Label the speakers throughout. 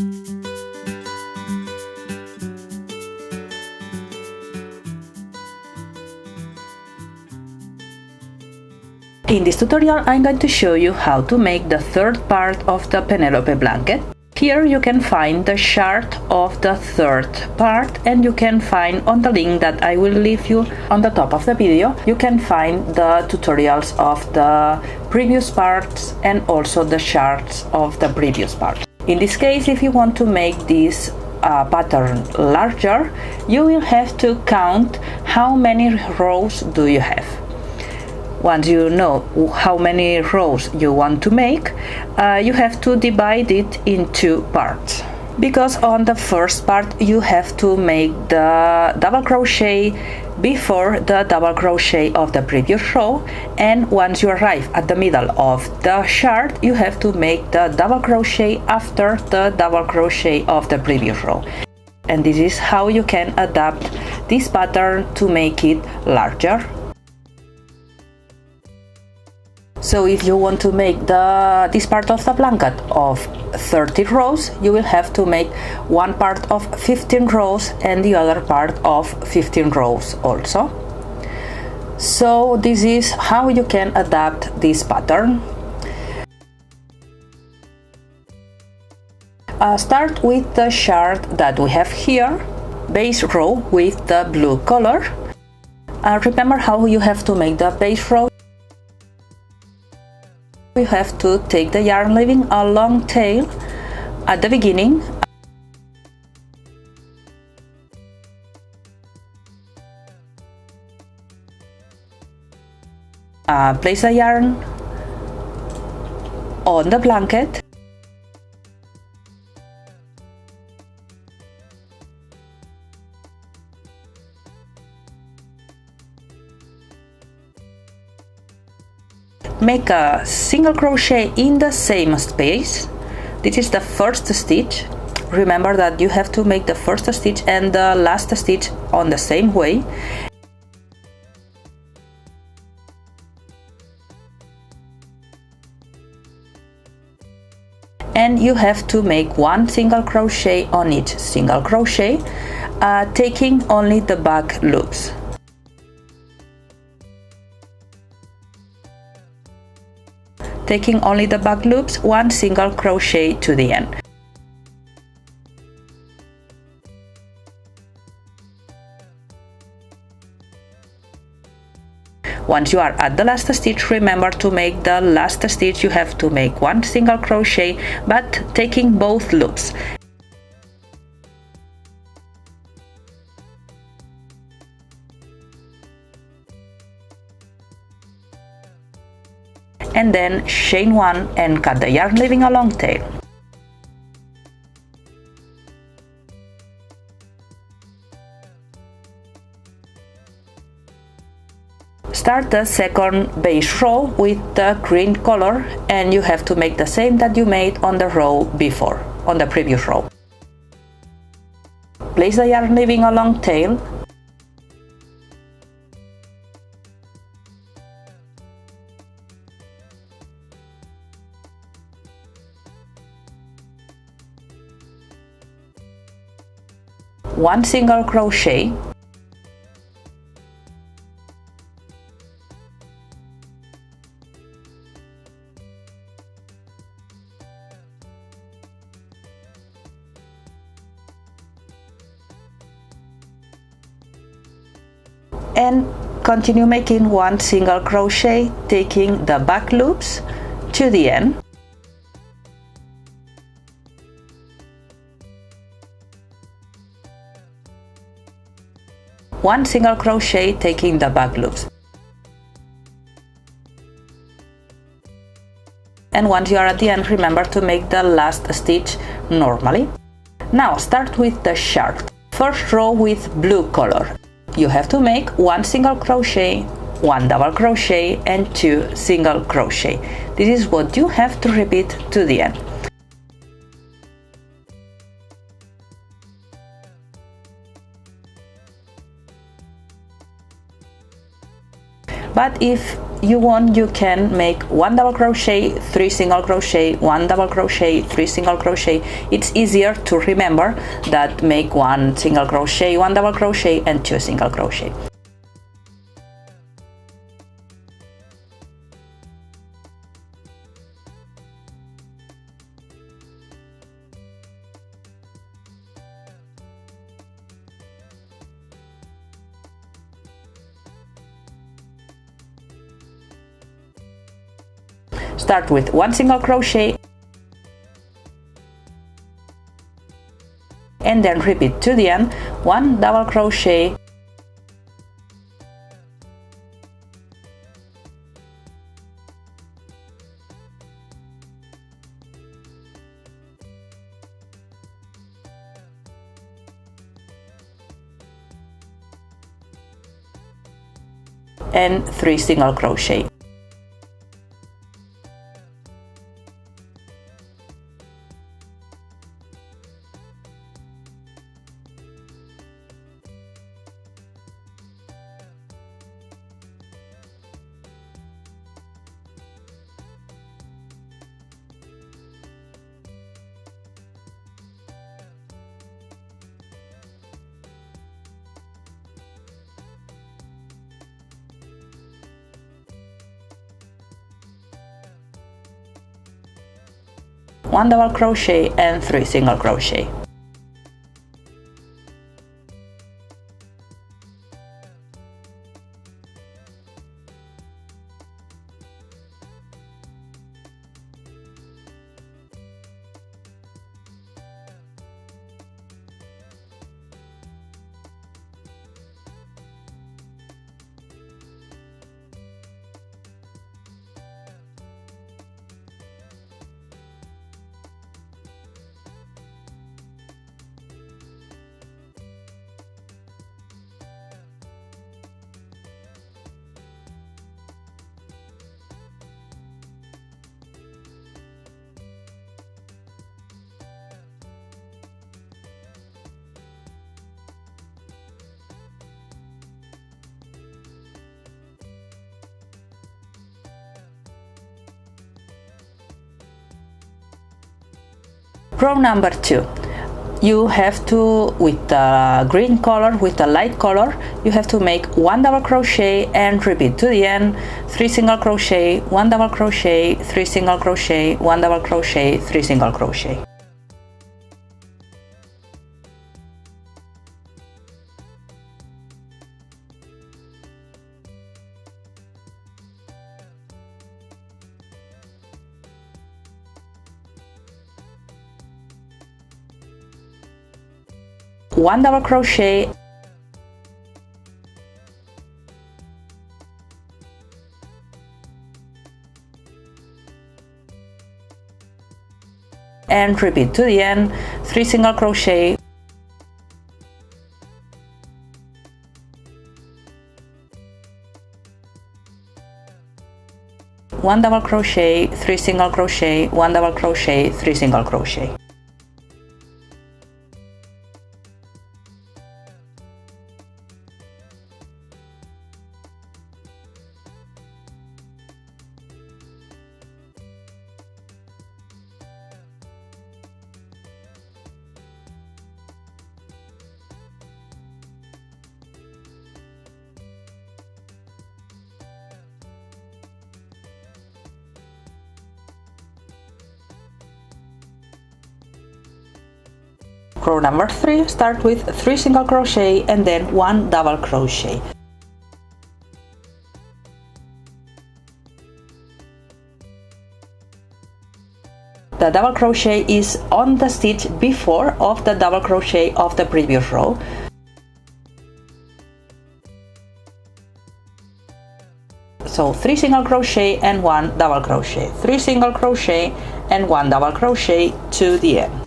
Speaker 1: In this tutorial, I'm going to show you how to make the third part of the Penelope blanket. Here you can find the chart of the third part, and you can find on the link that I will leave you on the top of the video, you can find the tutorials of the previous parts and also the charts of the previous part. In this case, if you want to make this pattern larger, you will have to count how many rows do you have. Once you know how many rows you want to make, you have to divide it in two parts. Because on the first part you have to make the double crochet before the double crochet of the previous row, and once you arrive at the middle of the chart, you have to make the double crochet after the double crochet of the previous row. And this is how you can adapt this pattern to make it larger. So if you want to make this part of the blanket of 30 rows, you will have to make one part of 15 rows and the other part of 15 rows also. So this is how you can adapt this pattern. Start with the chart that we have here, base row with the blue color. Remember how you have to make the base row. You have to take the yarn leaving a long tail at the beginning. Place the yarn on the blanket. Make a single crochet in the same space. This is the first stitch. Remember that you have to make the first stitch and the last stitch on the same way. And you have to make one single crochet on each single crochet, taking only the back loops. Taking only the back loops, one single crochet to the end. Once you are at the last stitch, remember to make the last stitch, you have to make one single crochet, but taking both loops. And then chain one and cut the yarn leaving a long tail. Start the second base row with the green color, and you have to make the same that you made on the row before, on the previous row. Place the yarn leaving a long tail. One single crochet, and continue making one single crochet, taking the back loops to the end. One single crochet, taking the back loops. And once you are at the end, remember to make the last stitch normally. Now start with the chart. First row with blue color. You have to make one single crochet, one double crochet and two single crochet. This is what you have to repeat to the end. But if you want, you can make 1 double crochet, 3 single crochet, 1 double crochet, 3 single crochet. It's easier to remember that make 1 single crochet, 1 double crochet and 2 single crochet. Start with 1 single crochet and then repeat to the end, 1 double crochet, and 3 single crochet. One double crochet and 3 single crochet. Row number 2. You have to, with the green color, with the light color, you have to make 1 double crochet and repeat to the end, 3 single crochet, 1 double crochet, 3 single crochet, 1 double crochet, 3 single crochet. One double crochet and repeat to the end, 3 single crochet, one double crochet, 3 single crochet, 1 double crochet, 3 single crochet. Row number 3, start with 3 single crochet and then 1 double crochet. The double crochet is on the stitch before of the double crochet of the previous row. So 3 single crochet and 1 double crochet, 3 single crochet and 1 double crochet to the end.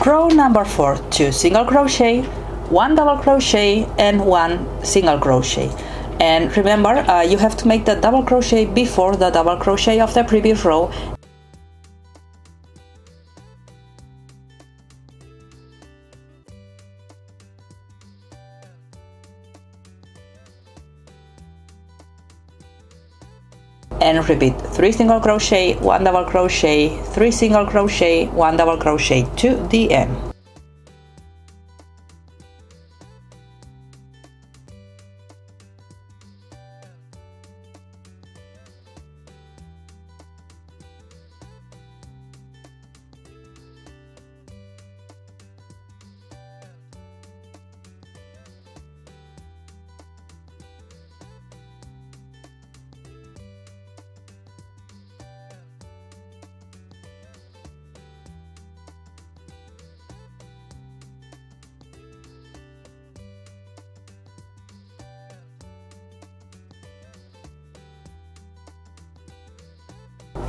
Speaker 1: Row number 4, 2 single crochet, 1 double crochet and 1 single crochet. And remember, you have to make the double crochet before the double crochet of the previous row. And repeat 3 single crochet, 1 double crochet, 3 single crochet, 1 double crochet to the end.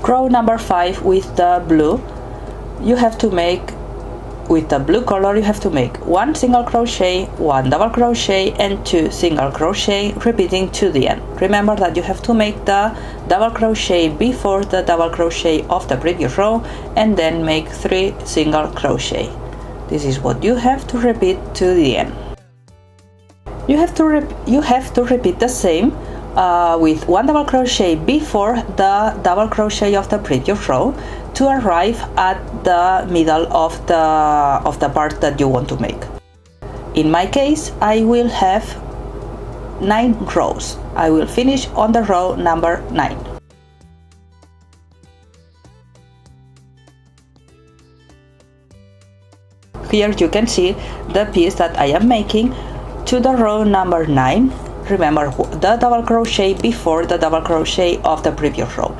Speaker 1: Row number 5 with the blue, you have to make, with the blue color, you have to make 1 single crochet, 1 double crochet and 2 single crochet, repeating to the end. Remember that you have to make the double crochet before the double crochet of the previous row and then make 3 single crochet. This is what you have to repeat to the end. You have to repeat the same with 1 double crochet before the double crochet of the previous row to arrive at the middle of the part that you want to make. In my case, I will have 9 rows. I will finish on the row number 9. Here you can see the piece that I am making to the row number 9. Remember the double crochet before the double crochet of the previous row.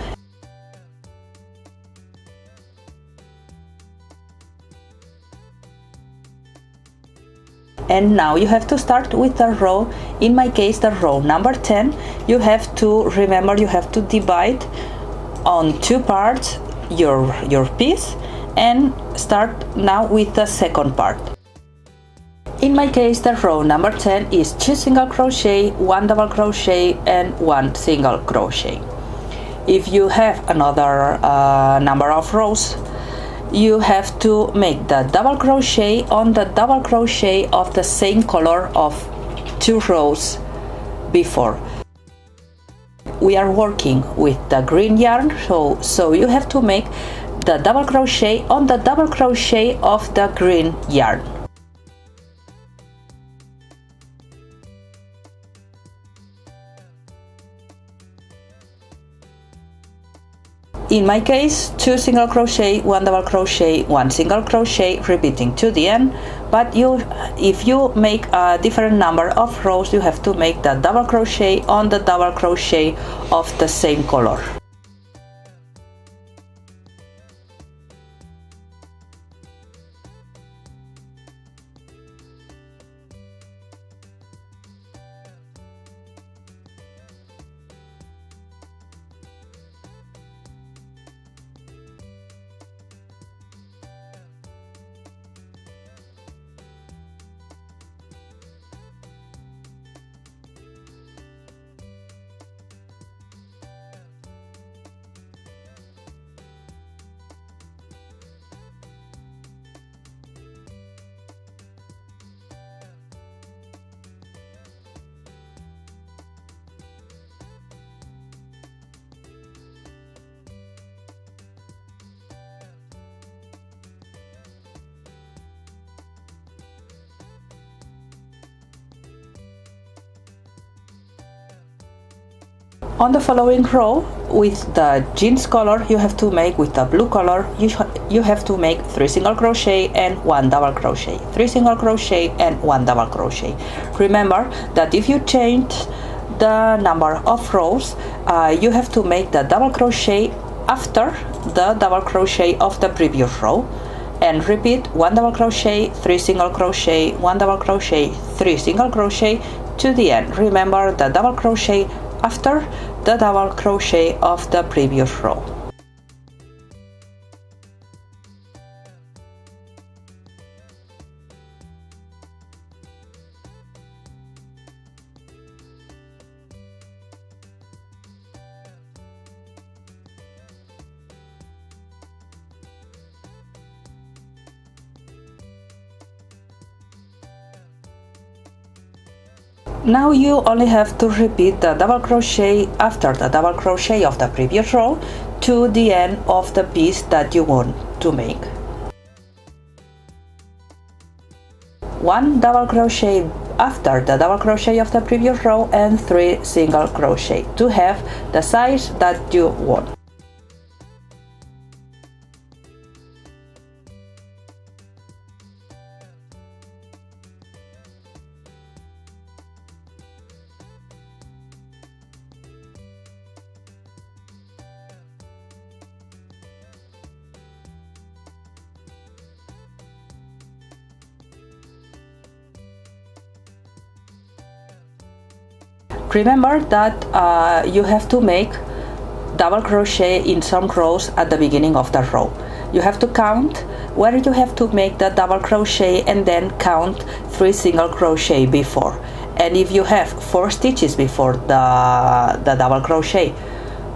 Speaker 1: And now you have to start with the row, in my case the row number 10. You have to remember, you have to divide on 2 parts your piece and start now with the second part. In my case, the row number 10 is 2 single crochet, 1 double crochet and 1 single crochet. If you have another number of rows, you have to make the double crochet on the double crochet of the same color of 2 rows before. We are working with the green yarn, so you have to make the double crochet on the double crochet of the green yarn. In my case, 2 single crochet, 1 double crochet, 1 single crochet, repeating to the end. But if you make a different number of rows, you have to make the double crochet on the double crochet of the same color. On the following row, with the jeans color, you have to make, with the blue color, you have to make 3 single crochet and 1 double crochet, 3 single crochet and 1 double crochet. Remember that if you change the number of rows, you have to make the double crochet after the double crochet of the previous row, and repeat 1 double crochet, 3 single crochet, 1 double crochet, 3 single crochet to the end. Remember the double crochet after the double crochet of the previous row. Now you only have to repeat the double crochet after the double crochet of the previous row to the end of the piece that you want to make. 1 double crochet after the double crochet of the previous row and 3 single crochet to have the size that you want. Remember that you have to make double crochet in some rows at the beginning of the row. You have to count where you have to make the double crochet and then count 3 single crochet before. And if you have 4 stitches before the double crochet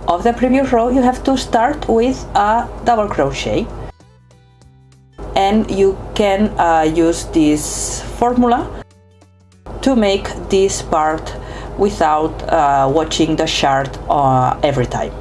Speaker 1: of the previous row, you have to start with a double crochet. And you can use this formula to make this part without watching the chart every time.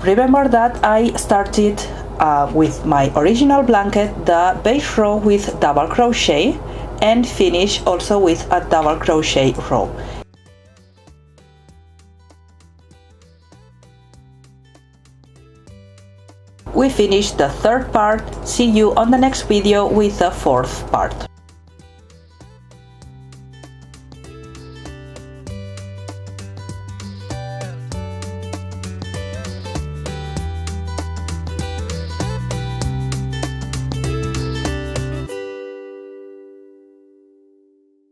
Speaker 1: Remember that I started with my original blanket the base row with double crochet and finish also with a double crochet row. We finished the third part. See you on the next video with the fourth part.